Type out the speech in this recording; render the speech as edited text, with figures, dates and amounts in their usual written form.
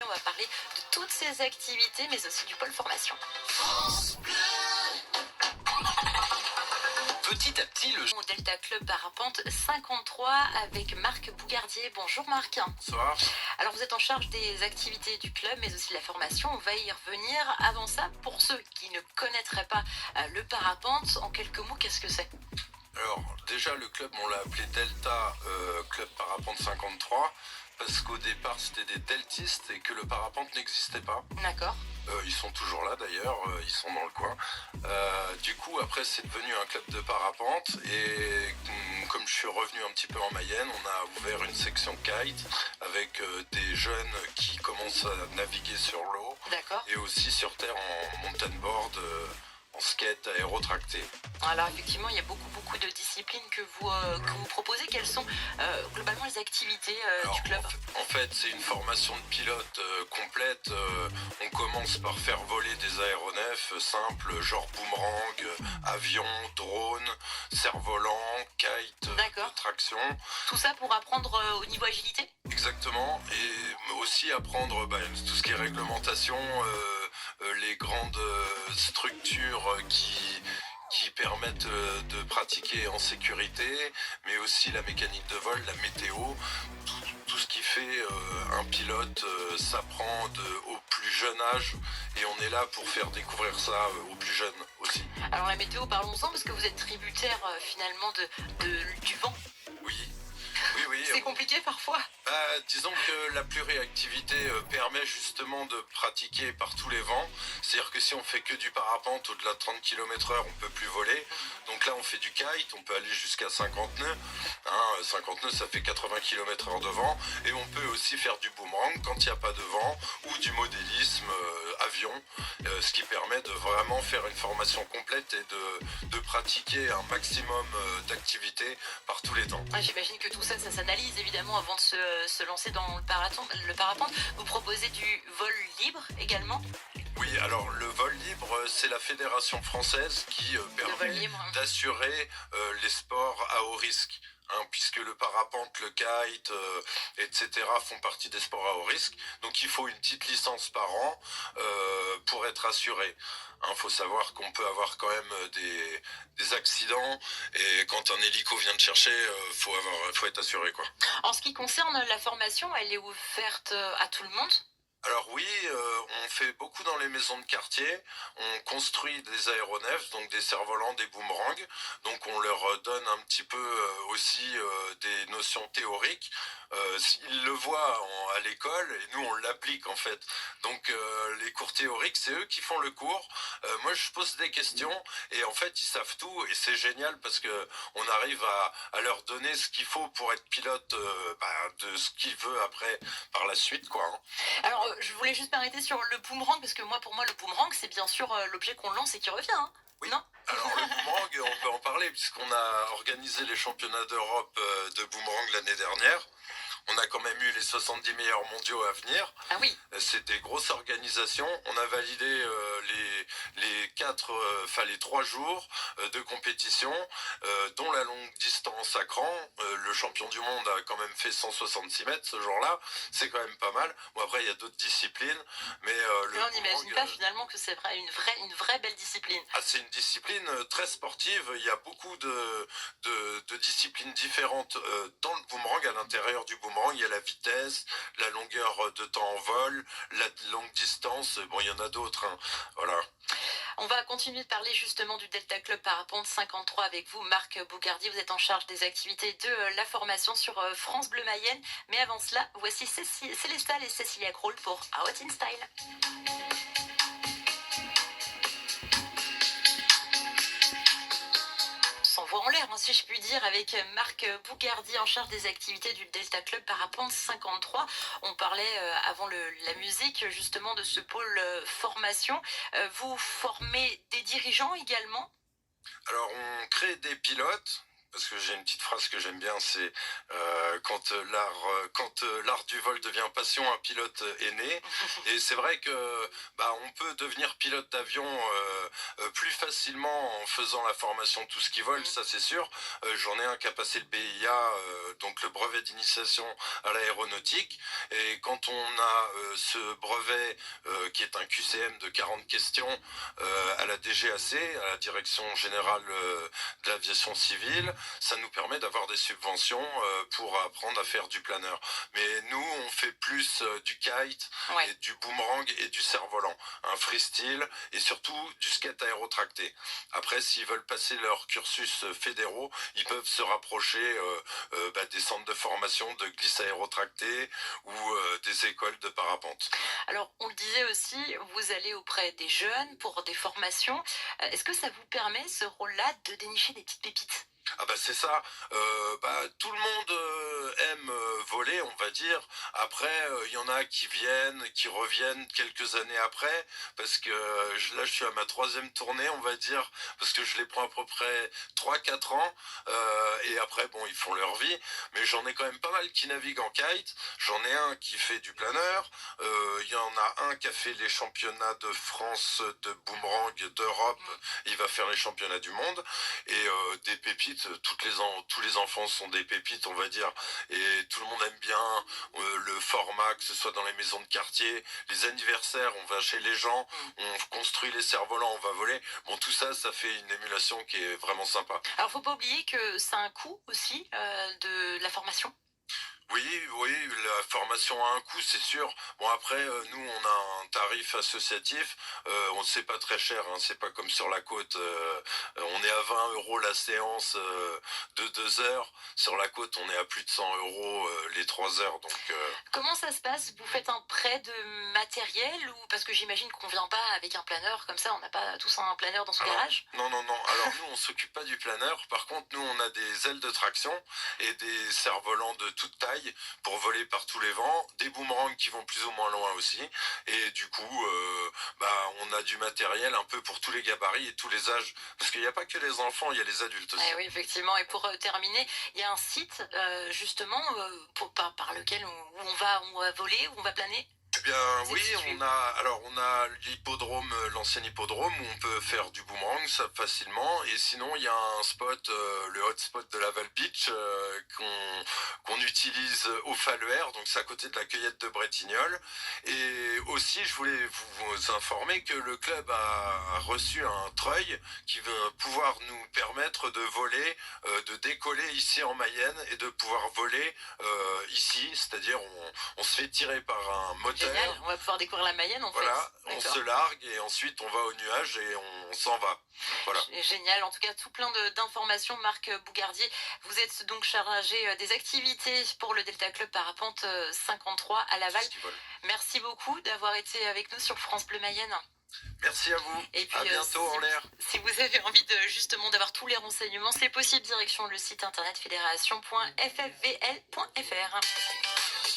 On va parler de toutes ces activités, mais aussi du pôle formation. Petit à petit, le Au Delta Club Parapente 53 avec Marc Bougardier. Bonjour Marc. soir. Alors vous êtes en charge des activités du club, mais aussi de la formation. On va y revenir. Avant ça, pour ceux qui ne connaîtraient pas le parapente, en quelques mots, qu'est-ce que c'est? Alors, déjà, le club, on l'a appelé Delta Club Parapente 53 parce qu'au départ, c'était des deltistes et que le parapente n'existait pas. D'accord. Ils sont toujours là d'ailleurs, ils sont dans le coin. Du coup, après, c'est devenu un club de parapente et comme je suis revenu un petit peu en Mayenne, on a ouvert une section kite avec des jeunes qui commencent à naviguer sur l'eau D'accord. et aussi sur terre en mountain board, en skate aérotracté. Alors effectivement, il y a beaucoup de disciplines que vous proposez. Quelles sont globalement les activités Alors, du club? en fait, c'est une formation de pilote complète. On commence par faire voler des aéronefs simples, genre boomerang, avion, drone, cerf-volant, kite, D'accord. traction. Tout ça pour apprendre au niveau agilité? Exactement. Et aussi apprendre tout ce qui est réglementation, les grandes structures qui permettent de pratiquer en sécurité, mais aussi la mécanique de vol, la météo, tout ce qui fait un pilote s'apprend au plus jeune âge et on est là pour faire découvrir ça aux plus jeunes aussi. Alors la météo, parlons-en, parce que vous êtes tributaire finalement du vent. Oui. Oui, C'est compliqué parfois. disons que la pluriactivité permet justement de pratiquer par tous les vents. C'est-à-dire que si on fait que du parapente au-delà de 30 km/h, on peut plus voler. Donc là, on fait du kite, on peut aller jusqu'à 50 nœuds. 50 nœuds, ça fait 80 km/h de vent. Et on peut aussi faire du boomerang quand il n'y a pas de vent ou du modélisme avion, ce qui permet de vraiment faire une formation complète et de pratiquer un maximum d'activités par tous les temps. J'imagine que tout ça s'analyse évidemment avant de se lancer dans le parapente. Vous proposez du vol libre également? Oui, alors le vol libre, c'est la fédération française qui vol permet libre. d'assurer les sports à haut risque. Puisque le parapente, le kite, etc. font partie des sports à haut risque. Donc il faut une petite licence par an pour être assuré. Faut savoir qu'on peut avoir quand même des accidents et quand un hélico vient te chercher, faut être assuré, quoi. En ce qui concerne la formation, elle est ouverte à tout le monde? Alors oui, on fait beaucoup dans les maisons de quartier. On construit des aéronefs, donc des cerfs-volants, des boomerangs. Donc on leur donne un petit peu aussi des notions théoriques. Ils le voient à l'école et nous on l'applique en fait. Donc les cours théoriques, c'est eux qui font le cours. Moi je pose des questions et en fait ils savent tout et c'est génial parce que on arrive à leur donner ce qu'il faut pour être pilote de ce qu'il veut après par la suite, quoi. Alors je voulais juste m'arrêter sur le boomerang, parce que pour moi le boomerang c'est bien sûr l'objet qu'on lance et qui revient, hein. Oui. Non? Alors le boomerang, on peut en parler puisqu'on a organisé les championnats d'Europe de boomerang l'année dernière. On a quand même eu les 70 meilleurs mondiaux à venir. Ah oui. C'était grosse organisation. On a validé les 3 jours de compétition, dont la longue distance à cran. Le champion du monde a quand même fait 166 mètres ce jour-là. C'est quand même pas mal. Bon, après, il y a d'autres disciplines. Mais on n'imagine pas finalement que c'est une vraie belle discipline. C'est une discipline très sportive. Il y a beaucoup de disciplines différentes dans le boomerang. À l'intérieur du boomerang, il y a la vitesse, la longueur de temps en vol, la longue distance. Bon, il y en a d'autres. Voilà. On va continuer de parler justement du Delta Club Parapente 53 avec vous, Marc Bougardier. Vous êtes en charge des activités de la formation sur France Bleu Mayenne. Mais avant cela, voici Célestal et Cécilia Kroll pour Out in Style. S'envoie en l'air, si je puis dire, avec Marc Bougardier en charge des activités du Delta Club Parapente 53. On parlait avant la musique justement de ce pôle formation. Vous formez des dirigeants également? Alors on crée des pilotes parce que j'ai une petite phrase que j'aime bien, c'est quand l'art du vol devient passion, un pilote est né. Et c'est vrai que on peut devenir pilote d'avion plus facilement en faisant la formation tout ce qui vole, ça c'est sûr. J'en ai un qui a passé le BIA, donc le brevet d'initiation à l'aéronautique. Et quand on a ce brevet qui est un QCM de 40 questions à la DGAC, à la Direction Générale de l'Aviation Civile, ça nous permet d'avoir des subventions pour apprendre à faire du planeur. Mais nous, on fait plus du kite, Ouais. et du boomerang et du cerf-volant, un freestyle et surtout du skate aérotracté. Après, s'ils veulent passer leur cursus fédéraux, ils peuvent se rapprocher des centres de formation de glisse aérotracté ou des écoles de parapente. Alors, on le disait aussi, vous allez auprès des jeunes pour des formations. Est-ce que ça vous permet, ce rôle-là, de dénicher des petites pépites? Ah bah c'est ça. Tout le monde aime voler, on va dire. Après, il y en a qui viennent, qui reviennent quelques années après, parce que là je suis à ma troisième tournée, on va dire, parce que je les prends à peu près 3 4 ans, et après bon ils font leur vie, mais j'en ai quand même pas mal qui naviguent en kite. J'en ai un qui fait du planeur, il y en a un qui a fait les championnats de France de boomerang d'Europe, il va faire les championnats du monde, et des pépites, tous les enfants sont des pépites, on va dire, et tout le monde aime bien le format, que ce soit dans les maisons de quartier, les anniversaires, on va chez les gens, on construit les cerfs-volants, on va voler. Bon, tout ça, ça fait une émulation qui est vraiment sympa. Alors, faut pas oublier que ça a un coût aussi, de la formation. Oui, oui, la formation a un coût, c'est sûr. Bon, après, nous, on a un tarif associatif. On sait pas très cher, hein, c'est pas comme sur la côte. On est à 20 euros la séance de 2 heures. Sur la côte, on est à plus de 100 euros les 3 heures. Donc, Comment ça se passe? Vous faites un prêt de matériel ou parce que j'imagine qu'on vient pas avec un planeur comme ça, on n'a pas tous un planeur dans son alors, garage? non, non, non. Alors, nous, on s'occupe pas du planeur. Par contre, nous, on a des ailes de traction et des cerfs-volants de toute taille pour voler par tous les vents, des boomerangs qui vont plus ou moins loin aussi, et du coup on a du matériel un peu pour tous les gabarits et tous les âges, parce qu'il n'y a pas que les enfants, il y a les adultes aussi. Eh oui, effectivement. Et pour terminer, il y a un site justement par lequel on va voler, où on va planer. Eh bien Vous êtes oui, situé où? on a l'hippodrome, l'ancien hippodrome où on peut faire du boomerang ça facilement, et sinon il y a un spot, le hotspot de Laval Beach, qu'on utilise au Faluère, donc c'est à côté de la cueillette de Bretignolles. Et aussi je voulais vous informer que le club a reçu un treuil qui va pouvoir nous permettre de voler, de décoller ici en Mayenne et de pouvoir voler ici, c'est-à-dire on se fait tirer par un moteur. Génial, on va pouvoir découvrir la Mayenne en fait. Voilà, on D'accord. se largue et ensuite on va au nuage et on s'en va. Voilà. Génial, en tout cas tout plein d'informations. Marc Bougardier, vous êtes donc chargé des activités pour le Delta Club Parapente 53 à Laval. Tout ce qui vole. Merci beaucoup d'avoir été avec nous sur France Bleu Mayenne. Merci à vous. Et puis À bientôt en l'air. si vous avez envie de justement d'avoir tous les renseignements, c'est possible, direction le site internet fédération.ffvl.fr.